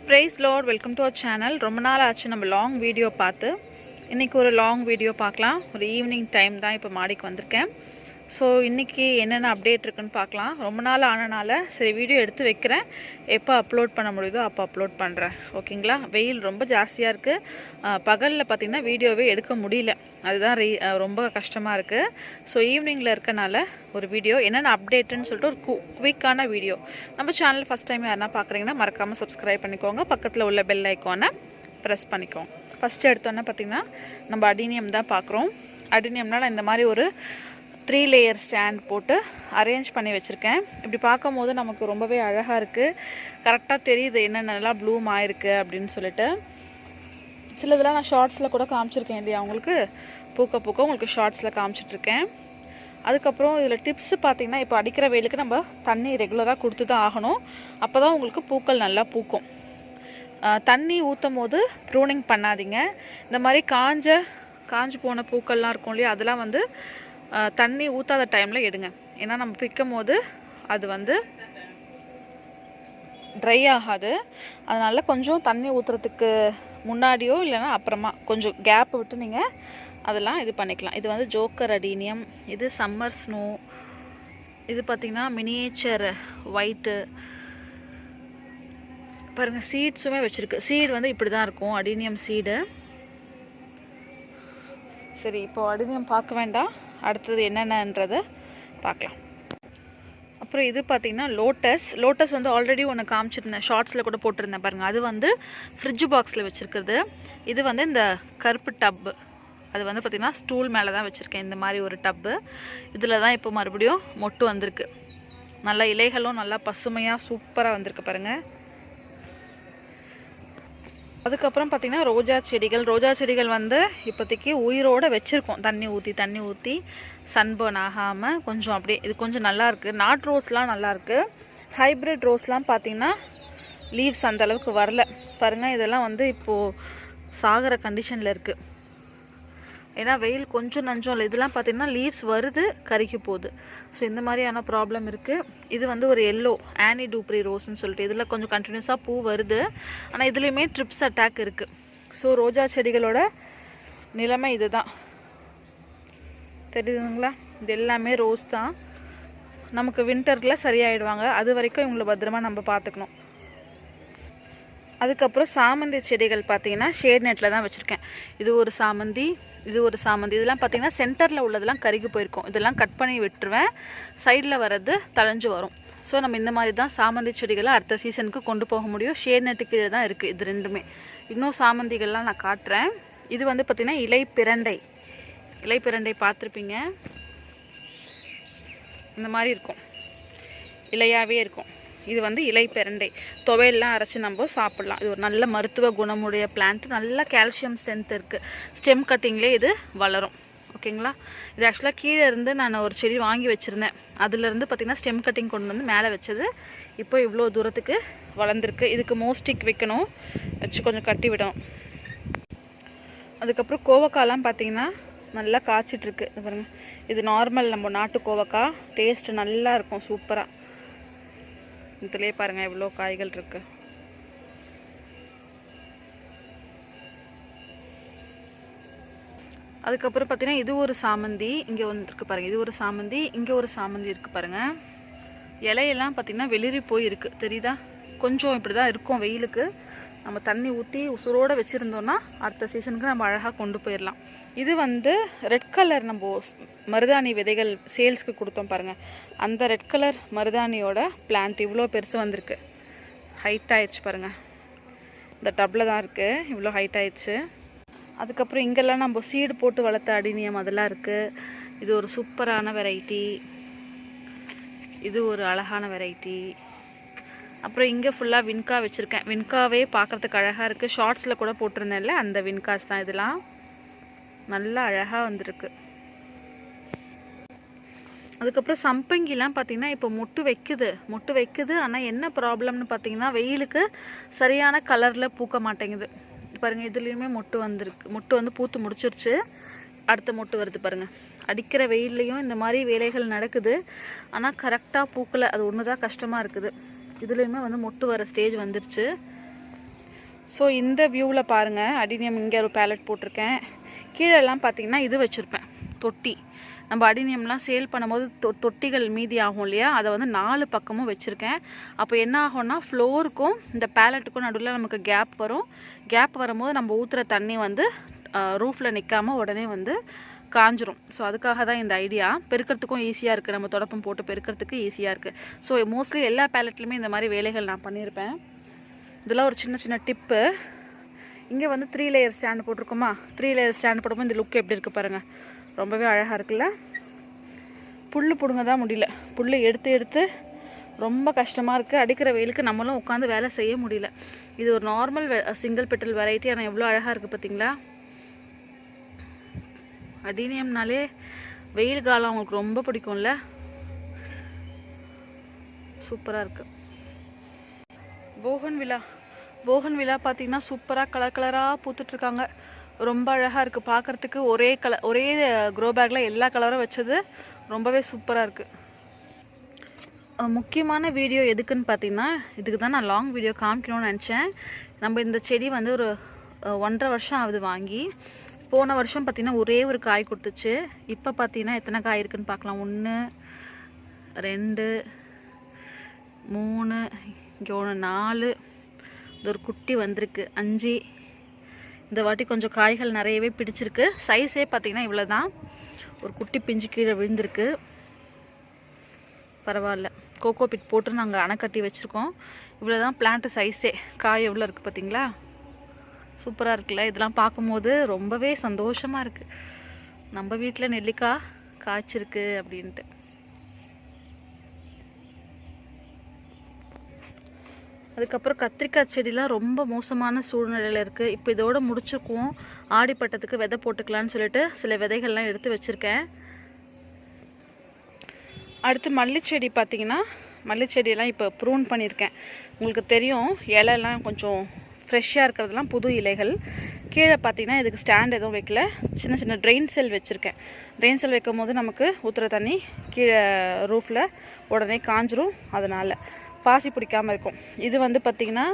Praise Lord, welcome to our channel. ரொம்ப நாள் ஆச்சு நம்ம லாங் வீடியோ பார்த்து. இன்றைக்கி ஒரு லாங் வீடியோ பார்க்கலாம். ஒரு ஈவினிங் டைம் தான் இப்போ மாடிக்கு வந்திருக்கேன். ஸோ இன்றைக்கி என்னென்ன அப்டேட் இருக்குன்னு பார்க்கலாம். ரொம்ப நாள் ஆனனால சரி வீடியோ எடுத்து வைக்கிறேன். எப்போ அப்லோட் பண்ண முடியுதோ அப்போ அப்லோட் பண்ணுறேன். ஓகேங்களா? வெயில் ரொம்ப ஜாஸ்தியாக இருக்குது. பகலில் பார்த்திங்கன்னா வீடியோவே எடுக்க முடியல. அதுதான் ரொம்ப கஷ்டமாக இருக்குது. ஸோ ஈவினிங்கில் இருக்கனால ஒரு வீடியோ என்னென்ன அப்டேட்டுன்னு சொல்லிட்டு ஒரு குவிக்கான வீடியோ. நம்ம சேனல் ஃபஸ்ட் டைம் யாருன்னா பார்க்குறீங்கன்னா மறக்காமல் சப்ஸ்கிரைப் பண்ணிக்கோங்க. பக்கத்தில் உள்ள பெல் ஐக்கானை ப்ரெஸ் பண்ணிக்கோங்க. ஃபஸ்ட்டு எடுத்தோன்னே பார்த்திங்கன்னா நம்ம அடினியம் தான் பார்க்குறோம். அடினியம்னால் நான் இந்த மாதிரி ஒரு 3 லேயர் ஸ்டாண்ட் போட்டு அரேஞ்ச் பண்ணி வச்சுருக்கேன். இப்படி பார்க்கும் போது நமக்கு ரொம்பவே அழகாக இருக்குது. கரெக்டாக தெரியுது என்னென்னலாம் ப்ளூம் ஆயிருக்கு அப்படின்னு சொல்லிட்டு. சிலதெல்லாம் நான் ஷார்ட்ஸில் கூட காமிச்சிருக்கேன் இல்லையா, உங்களுக்கு பூக்க பூக்க உங்களுக்கு ஷார்ட்ஸில் காமிச்சிட்ருக்கேன். அதுக்கப்புறம் இதில் டிப்ஸு பார்த்திங்கன்னா, இப்போ அடிக்கிற வெயிலுக்கு நம்ம தண்ணி ரெகுலராக கொடுத்து தான் ஆகணும். அப்போ தான் உங்களுக்கு பூக்கள் நல்லா பூக்கும். தண்ணி ஊற்றும் போது ப்ரூனிங் பண்ணாதீங்க. இந்த மாதிரி காஞ்சு போன பூக்கள்லாம் இருக்கும் இல்லையா, அதெல்லாம் வந்து தண்ணி ஊற்றாத டைமில் எடுங்க. ஏன்னா நம்ம பிக்கும் போது அது வந்து ட்ரை ஆகாது. அதனால் கொஞ்சம் தண்ணி ஊற்றுறதுக்கு முன்னாடியோ இல்லைனா அப்புறமா கொஞ்சம் கேப் விட்டு நீங்கள் அதெல்லாம் இது பண்ணிக்கலாம். இது வந்து ஜோக்கர் அடீனியம், இது சம்மர் ஸ்னோ, இது பார்த்திங்கன்னா மினியேச்சர் ஒயிட்டு. பாருங்கள், சீட்ஸுமே வச்சுருக்கு. சீடு வந்து இப்படி தான் இருக்கும் அடீனியம் சீடு. சரி, இப்போது அடீனியம் பார்க்க வேண்டாம், அடுத்தது என்னென்னன்றதை பார்க்கலாம். அப்புறம் இது பார்த்திங்கன்னா லோட்டஸ் வந்து ஆல்ரெடி ஒன்று காமிச்சிருந்தேன், ஷார்ட்ஸில் கூட போட்டிருந்தேன் பாருங்கள். அது வந்து ஃப்ரிட்ஜ் பாக்ஸில் வச்சுருக்குறது. இது வந்து இந்த கருப்பு டப்பு, அது வந்து பார்த்திங்கன்னா ஸ்டூல் மேலே தான் வச்சுருக்கேன். இந்த மாதிரி ஒரு டப்பு. இதில் தான் இப்போ மறுபடியும் மொட்டு வந்திருக்கு. நல்லா இலைகளும் நல்லா பசுமையாக சூப்பராக வந்திருக்கு பாருங்கள். அதுக்கப்புறம் பார்த்திங்கன்னா ரோஜா செடிகள் வந்து இப்போதைக்கு உயிரோடு வச்சுருக்கோம். தண்ணி ஊற்றி சன்பர்ன் ஆகாமல் கொஞ்சம் அப்படியே இது கொஞ்சம் நல்லாயிருக்கு. நாட் ரோஸ்லாம் நல்லாயிருக்கு. ஹைப்ரிட் ரோஸ்லாம் பார்த்திங்கன்னா லீவ்ஸ் அந்தளவுக்கு வரல பாருங்கள். இதெல்லாம் வந்து இப்போது சாகிற கண்டிஷனில் இருக்குது. ஏன்னா வெயில் கொஞ்சம் நஞ்சம் இல்லை. இதெல்லாம் பார்த்திங்கன்னா லீவ்ஸ் வருது, கருகி போகுது. ஸோ இந்த மாதிரியான ப்ராப்ளம் இருக்குது. இது வந்து ஒரு எல்லோ ஆனி டூப்ரி ரோஸ்ன்னு சொல்லிட்டு இதில் கொஞ்சம் கண்டினியூஸாக பூ வருது. ஆனால் இதுலேயுமே ட்ரிப்ஸ் அட்டாக் இருக்குது. ஸோ ரோஜா செடிகளோட நிலைமை இது தான், தெரியுதுங்களா? இது எல்லாமே ரோஸ் தான். நமக்கு வின்டரில் சரியாயிடுவாங்க. அது வரைக்கும் இவங்களை பத்திரமா நம்ம பார்த்துக்கணும். அதுக்கப்புறம் சாமந்தி செடிகள் பார்த்திங்கன்னா ஷேட் நெட்டில் தான் வச்சுருக்கேன். இது ஒரு சாமந்தி. இதெல்லாம் பார்த்திங்கன்னா சென்டரில் உள்ளதெல்லாம் கருகி போயிருக்கும். இதெல்லாம் கட் பண்ணி விட்டுருவேன். சைடில் வர்றது தழைஞ்சு வரும். ஸோ நம்ம இந்த மாதிரி தான் சாமந்தி செடிகளை அடுத்த சீசனுக்கு கொண்டு போக முடியும். ஷேட் நெட்டு கீழே தான் இருக்குது இது ரெண்டுமே. இன்னும் சாமந்திகள்லாம் நான் காட்டுறேன். இது வந்து பார்த்திங்கன்னா இலைப்பிரண்டை பார்த்துருப்பீங்க. இந்த மாதிரி இருக்கும், இலையாகவே இருக்கும். இது வந்து இலைப்பிரண்டை துவையெல்லாம் அரைச்சி நம்ம சாப்பிட்லாம். இது ஒரு நல்ல மருத்துவ குணமுடைய பிளான்ட். நல்ல கால்சியம் ஸ்ட்ரென்த் இருக்குது. ஸ்டெம் கட்டிங்லேயே இது வளரும். ஓகேங்களா? இது ஆக்சுவலாக கீழே இருந்து நான் ஒரு செடி வாங்கி வச்சுருந்தேன். அதுலேருந்து பார்த்திங்கன்னா ஸ்டெம் கட்டிங் கொண்டு வந்து மேலே வச்சது. இப்போ இவ்வளோ தூரத்துக்கு வளர்ந்துருக்கு. இதுக்கு மோஸ்டிக் வைக்கணும், வச்சு கொஞ்சம் கட்டி விடணும். அதுக்கப்புறம் கோவக்காலாம் பார்த்திங்கன்னா நல்லா காய்ச்சிட்ருக்கு. இது பாருங்கள், இது நார்மல் நம்ம நாட்டு கோவக்காய். டேஸ்ட்டு நல்லா இருக்கும், சூப்பராக. இதுலேயே பாருங்கள் எவ்வளோ காய்கள் இருக்குது. அதுக்கப்புறம் பார்த்தீங்கன்னா இது ஒரு சாமந்தி, இங்கே ஒன்று இருக்குது பாருங்கள். இது ஒரு சாமந்தி, இங்கே ஒரு சாமந்தி இருக்குது பாருங்கள். இலையெல்லாம் பார்த்திங்கன்னா வெளிரி போய் இருக்குது, தெரியுதா? கொஞ்சம் இப்படி தான் இருக்கும் வெயிலுக்கு. நம்ம தண்ணி ஊற்றி உசுரோடு வச்சுருந்தோன்னா அடுத்த சீசனுக்கு நம்ம அழகாக கொண்டு போயிடலாம். இது வந்து ரெட் கலர் நம்ம மருதாணி விதைகள் சேல்ஸ்க்கு கொடுத்தோம் பாருங்கள். அந்த ரெட் கலர் மருதாணியோட பிளான்ட் இவ்வளோ பெருசு வந்திருக்கு. ஹைட் ஆயிடுச்சு பாருங்கள். இந்த டப்பில் தான் இருக்குது, இவ்வளோ ஹைட் ஆயிடுச்சு. அதுக்கப்புறம் இங்கெல்லாம் நம்ம சீடு போட்டு வளர்த்த அடினியம் அதெல்லாம் இருக்குது. இது ஒரு சூப்பரான வெரைட்டி. இது ஒரு அழகான வெரைட்டி. அப்புறம் இங்கே ஃபுல்லாக வின்கா வச்சுருக்கேன். வின்காவே பார்க்குறதுக்கு அழகாக இருக்குது. ஷார்ட்ஸில் கூட போட்டிருந்தேன்ல, அந்த வின்காஸ் தான் இதெல்லாம். நல்லா அழகாக வந்துருக்கு. அதுக்கப்புறம் சம்பங்கிலாம் பார்த்திங்கன்னா இப்போ மொட்டு வைக்குது. ஆனால் என்ன ப்ராப்ளம்னு பார்த்திங்கன்னா வெயிலுக்கு சரியான கலரில் பூக்க மாட்டேங்குது பாருங்கள். இதுலேயுமே மொட்டு வந்திருக்கு. மொட்டு வந்து பூத்து முடிச்சிருச்சு. அடுத்த மொட்டு வருது பாருங்கள். அடிக்கிற வெயில்லையும் இந்த மாதிரி வேலைகள் நடக்குது. ஆனால் கரெக்டாக பூக்கலை. அது ஒன்று தான் கஷ்டமாக இருக்குது. இதுலேயுமே வந்து மொட்டு வர ஸ்டேஜ் வந்துருச்சு. ஸோ இந்த வியூவில் பாருங்கள், அடினியம் இங்கே ஒரு பேலட் போட்டிருக்கேன். கீழெல்லாம் பார்த்திங்கன்னா இது வச்சுருப்பேன், தொட்டி. நம்ம அடினியம்லாம் சேல் பண்ணும்போது தொட்டிகள் மீதி ஆகும் இல்லையா, அதை வந்து 4 பக்கமும் வச்சுருக்கேன். அப்போ என்ன ஆகும்னா ஃப்ளோருக்கும் இந்த பேலட்டுக்கும் நடுவில் நமக்கு கேப் வரும். கேப் வரும்போது நம்ம ஊற்றுற தண்ணி வந்து ரூஃபில் நிற்காமல் உடனே வந்து காஞ்சிரும். ஸோ அதுக்காக தான் இந்த ஐடியா. பெருக்கிறதுக்கும் ஈஸியாக இருக்குது, நம்ம தொடப்பம் போட்டு பெருக்கிறதுக்கு ஈஸியாக இருக்குது. ஸோ மோஸ்ட்லி எல்லா பேலட்லையுமே இந்த மாதிரி வேலைகள் நான் பண்ணியிருப்பேன். இதெல்லாம் ஒரு சின்ன சின்ன டிப்பு. இங்கே வந்து 3 லேயர் ஸ்டாண்டு போட்டிருக்கோமா, 3 லேயர் ஸ்டாண்டு போடும்போது இந்த லுக் எப்படி இருக்குது பாருங்கள், ரொம்பவே அழகாக இருக்குல்ல. புல் பிடுங்க தான் முடியல, புல் எடுத்து எடுத்து ரொம்ப கஷ்டமாக இருக்குது. அடிக்கிற வெயிலுக்கு நம்மளும் உட்காந்து வேலை செய்ய முடியல. இது ஒரு நார்மல் சிங்கிள் பெட்டல் வெரைட்டி, ஆனால் எவ்வளோ அழகாக இருக்குது பார்த்தீங்களா. அடினியம்னாலே வெயில் காலம் அவங்களுக்கு ரொம்ப பிடிக்கும்ல, சூப்பராக இருக்குது. போகன் விழா பார்த்திங்கன்னா சூப்பராக கலர் கலராக பூத்துட்ருக்காங்க. ரொம்ப அழகாக இருக்குது பார்க்குறதுக்கு. ஒரே க்ரோ பேக்கில் எல்லா கலரும் வச்சது ரொம்பவே சூப்பராக இருக்குது. முக்கியமான வீடியோ எதுக்குன்னு பார்த்தீங்கன்னா, இதுக்கு தான் நான் லாங் வீடியோ காமிக்கணும்னு நினச்சேன். நம்ம இந்த செடி வந்து ஒரு 1.5 வருஷம் ஆகுது வாங்கி. போன வருஷம் பார்த்திங்கன்னா ஒரே ஒரு காய் கொடுத்துச்சு. இப்போ பார்த்திங்கன்னா எத்தனை காய் இருக்குதுன்னு பார்க்கலாம். 1 2 3, இங்கே 1 4, இது ஒரு குட்டி வந்திருக்கு 5. இந்த வாட்டி கொஞ்சம் காய்கள் நிறையவே பிடிச்சிருக்கு. சைஸே பார்த்திங்கன்னா இவ்வளோ தான். ஒரு குட்டி பிஞ்சு கீழே விழுந்திருக்கு, பரவாயில்ல. கோகோ பிட் போட்டு நாங்கள் அணை கட்டி வச்சுருக்கோம். இவ்வளோ தான் பிளான்ட்டு சைஸே. காய் எவ்வளோ இருக்குது பார்த்தீங்களா, சூப்பராக இருக்குல்ல. இதெல்லாம் பார்க்கும்போது ரொம்பவே சந்தோஷமாக இருக்குது, நம்ம வீட்டில் நெல்லிக்காய் காய்ச்சிருக்கு அப்படின்ட்டு. அதுக்கப்புறம் கத்திரிக்காய் செடிலாம் ரொம்ப மோசமான சூழ்நிலையில் இருக்குது. இப்போ இதோடு முடிச்சிருக்குவோம். ஆடிப்பட்டத்துக்கு விதை போட்டுக்கலான்னு சொல்லிட்டு சில விதைகள்லாம் எடுத்து வச்சுருக்கேன். அடுத்து மல்லிச்செடி பார்த்திங்கன்னா, மல்லிச்செடியெல்லாம் இப்போ ப்ரூன் பண்ணியிருக்கேன். உங்களுக்கு தெரியும், இலைலாம் கொஞ்சம் ஃப்ரெஷ்ஷாக இருக்கிறதுலாம் புது இலைகள். கீழே பார்த்திங்கன்னா இதுக்கு ஸ்டாண்ட் எதுவும் வைக்கல, சின்ன சின்ன ட்ரெயின் செல் வச்சுருக்கேன். ட்ரெயின் செல் வைக்கும் போது நமக்கு ஊற்றுற தண்ணி கீழே ரூஃபில் உடனே காஞ்சிரும், அதனால் பாசி பிடிக்காமல் இருக்கும். இது வந்து பார்த்திங்கன்னா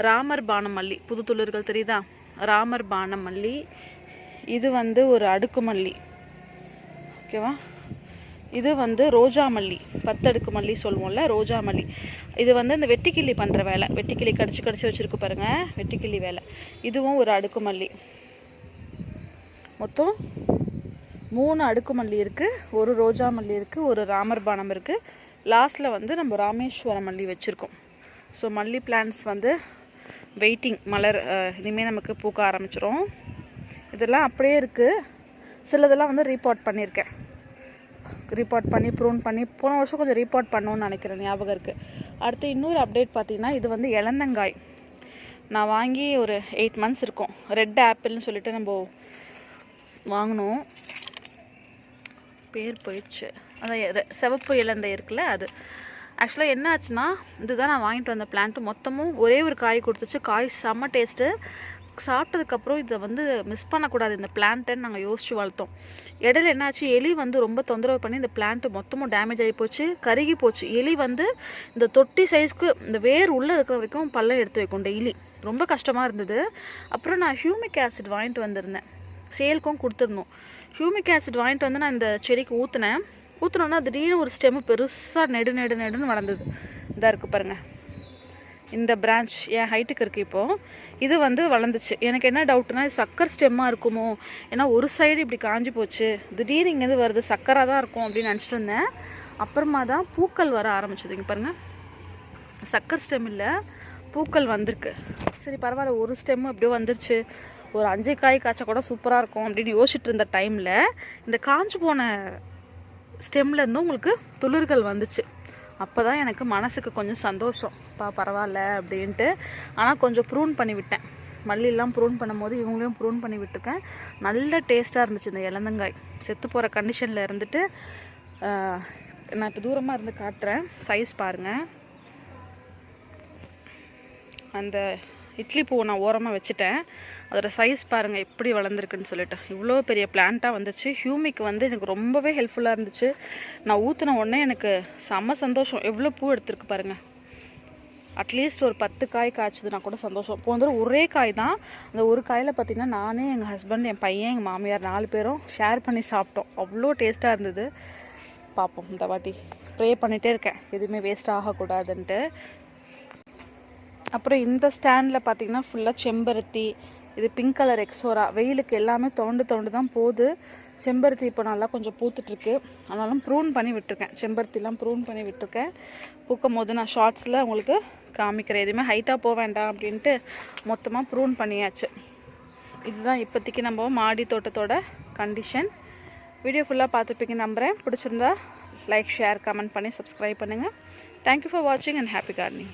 ராமர் பானம் மல்லி, புது துளிர்கள் தெரியுதா, ராமர் பானம் மல்லி. இது வந்து ஒரு அடுக்கு மல்லி, ஓகேவா. இது வந்து ரோஜா மல்லி, 10 அடுக்கு மல்லி சொல்லுவோம்ல, ரோஜா மல்லி. இது வந்து இந்த வெட்டிக்கிளி பண்ணுற வேலை, வெட்டிக்கிளி கடிச்சு வச்சுருக்கு பாருங்கள், வெட்டிக்கிளி வேலை. இதுவும் ஒரு அடுக்கு மல்லி. மொத்தம் 3 அடுக்கு மல்லி இருக்குது, ஒரு ரோஜா மல்லி இருக்குது, ஒரு ராமர் பானம் இருக்குது. லாஸ்ட்டில் வந்து நம்ம ராமேஸ்வரம் மல்லி வச்சுருக்கோம். ஸோ மல்லி பிளான்ட்ஸ் வந்து வெயிட்டிங், மலர் இனிமேல் நமக்கு பூக்க ஆரம்பிச்சிடும். இதெல்லாம் அப்படியே இருக்குது. சிலதெல்லாம் வந்து ரீபாட் பண்ணியிருக்கேன், ரீபாட் பண்ணி ப்ரூன் பண்ணி. போன வருஷம் கொஞ்சம் ரீபாட் பண்ணோன்னு நினைக்கிறேன், ஞாபகம் இருக்குது. அடுத்து இன்னொரு அப்டேட் பார்த்திங்கன்னா, இது வந்து இளந்தங்காய். நான் வாங்கி ஒரு 8 months இருக்கும். ரெட் ஆப்பிள்னு சொல்லிட்டு நம்ம வாங்கினோம், பேர் போயிடுச்சு. அதான் சிவப்பு இலந்தை இருக்குல்ல, அது. ஆக்சுவலாக என்ன ஆச்சுன்னா, இதுதான் நான் வாங்கிட்டு வந்த பிளான்ட்டு. மொத்தமும் ஒரே ஒரு காய் கொடுத்துச்சு. காய் செம்ம டேஸ்ட்டு. சாப்பிட்டதுக்கப்புறம் இதை வந்து மிஸ் பண்ணக்கூடாது இந்த பிளான்ட்டுன்னு நாங்கள் யோசித்து வளர்த்தோம். இடையில என்னாச்சு, எலி வந்து ரொம்ப தொந்தரவு பண்ணி இந்த பிளான்ட்டு மொத்தமும் டேமேஜ் ஆகி போச்சு, கருகி போச்சு. எலி வந்து இந்த தொட்டி சைஸ்க்கு இந்த வேர் உள்ளே இருக்கிற வரைக்கும் பல்லம் எடுத்து வைக்கும் டெய்லி. ரொம்ப கஷ்டமாக இருந்தது. அப்புறம் நான் ஹியூமிக் ஆசிட் வாங்கிட்டு வந்திருந்தேன், சேல்க்கும் கொடுத்துருந்தோம். ஹியூமிக் ஆசிட் வாங்கிட்டு வந்து நான் இந்த செடிக்கு ஊற்றினோன்னா திடீர்னு ஒரு ஸ்டெம்மு பெருசாக நெடுன்னு வளர்ந்தது. இதாக இருக்குது பாருங்கள், இந்த பிரான்ச் என் ஹைட்டுக்கு இருக்குது இப்போது. இது வந்து வளர்ந்துச்சு. எனக்கு என்ன டவுட்னா, சக்கர் ஸ்டெம்மாக இருக்குமோ, ஏன்னா ஒரு சைடு இப்படி காஞ்சி போச்சு, திடீர்னு இங்கேருந்து வருது, சக்கராக தான் இருக்கும் அப்படின்னு நினச்சிட்டு இருந்தேன். அப்புறமா தான் பூக்கள் வர ஆரம்பிச்சது. இங்கே பாருங்கள், சக்கர் ஸ்டெம் இல்லை, பூக்கள் வந்திருக்கு. சரி பரவாயில்ல, ஒரு ஸ்டெம்மு அப்படியே வந்துருச்சு, ஒரு 5 காய் காய்ச்சா கூட சூப்பராக இருக்கும் அப்படின்னு யோசிச்சுட்டு இருந்த டைமில் இந்த காஞ்சி போன ஸ்டெம்லேருந்து உங்களுக்கு துளிர்கள் வந்துச்சு. அப்போ தான் எனக்கு மனசுக்கு கொஞ்சம் சந்தோஷம், பரவாயில்ல அப்படின்ட்டு. ஆனால் கொஞ்சம் ப்ரூன் பண்ணி விட்டேன், மல்லியெல்லாம் ப்ரூன் பண்ணும்போது இவங்களையும் ப்ரூன் பண்ணி விட்டுருக்கேன். நல்ல டேஸ்ட்டாக இருந்துச்சு இந்த இளந்தங்காய். செத்து போகிற கண்டிஷனில் இருந்துட்டு நான் இப்போ தூரமாக இருந்து காட்டுறேன், சைஸ் பாருங்கள். அந்த இட்லி பூவை நான் ஓரமாக வச்சுட்டேன், அதோட சைஸ் பாருங்கள் எப்படி வளர்ந்துருக்குன்னு சொல்லிட்டு. இவ்வளோ பெரிய பிளான்ட்டாக வந்துச்சு. ஹியூமிக் வந்து எனக்கு ரொம்பவே ஹெல்ப்ஃபுல்லாக இருந்துச்சு. நான் ஊற்றின உடனே எனக்கு செம்ம சந்தோஷம். எவ்வளோ பூ எடுத்துருக்கு பாருங்கள். அட்லீஸ்ட் ஒரு 10 காய் காய்ச்சதுன்னா கூட சந்தோஷம். போன தடவை ஒரே காய் தான், அந்த ஒரு காயில் பார்த்திங்கன்னா நானே, எங்கள் ஹஸ்பண்ட், என் பையன், எங்கள் மாமியார் 4 பேரும் ஷேர் பண்ணி சாப்பிட்டோம். அவ்வளோ டேஸ்ட்டாக இருந்தது. பார்ப்போம், இந்த வாட்டி ப்ரே பண்ணிகிட்டே இருக்கேன் எதுவுமே வேஸ்ட் ஆகக்கூடாதுன்ட்டு. அப்புறம் இந்த ஸ்டாண்டில் பார்த்திங்கன்னா ஃபுல்லாக செம்பருத்தி, இது பிங்க் கலர் எக்ஸோரா. வெயிலுக்கு எல்லாமே தோண்டு தான் போகுது. செம்பருத்தி இப்போ நல்லா கொஞ்சம் பூத்துட்ருக்கு, ஆனாலும் ப்ரூன் பண்ணி விட்டுருக்கேன். செம்பருத்திலாம் ப்ரூன் பண்ணி விட்டுருக்கேன். பூக்கும் போது நான் ஷார்ட்ஸில் உங்களுக்கு காமிக்கிறேன். எதுவுமே ஹைட்டாக போக வேண்டாம் அப்படின்ட்டு மொத்தமாக ப்ரூன் பண்ணியாச்சு. இதுதான் இப்போதைக்கு நம்ம மாடி தோட்டத்தோட கண்டிஷன். வீடியோ ஃபுல்லாக பார்த்துப்பீங்க நம்புகிறேன். பிடிச்சிருந்தா லைக், ஷேர், கமெண்ட் பண்ணி சப்ஸ்கிரைப் பண்ணுங்கள். தேங்க்யூ ஃபார் வாட்சிங் அண்ட் ஹாப்பி கார்டனிங்.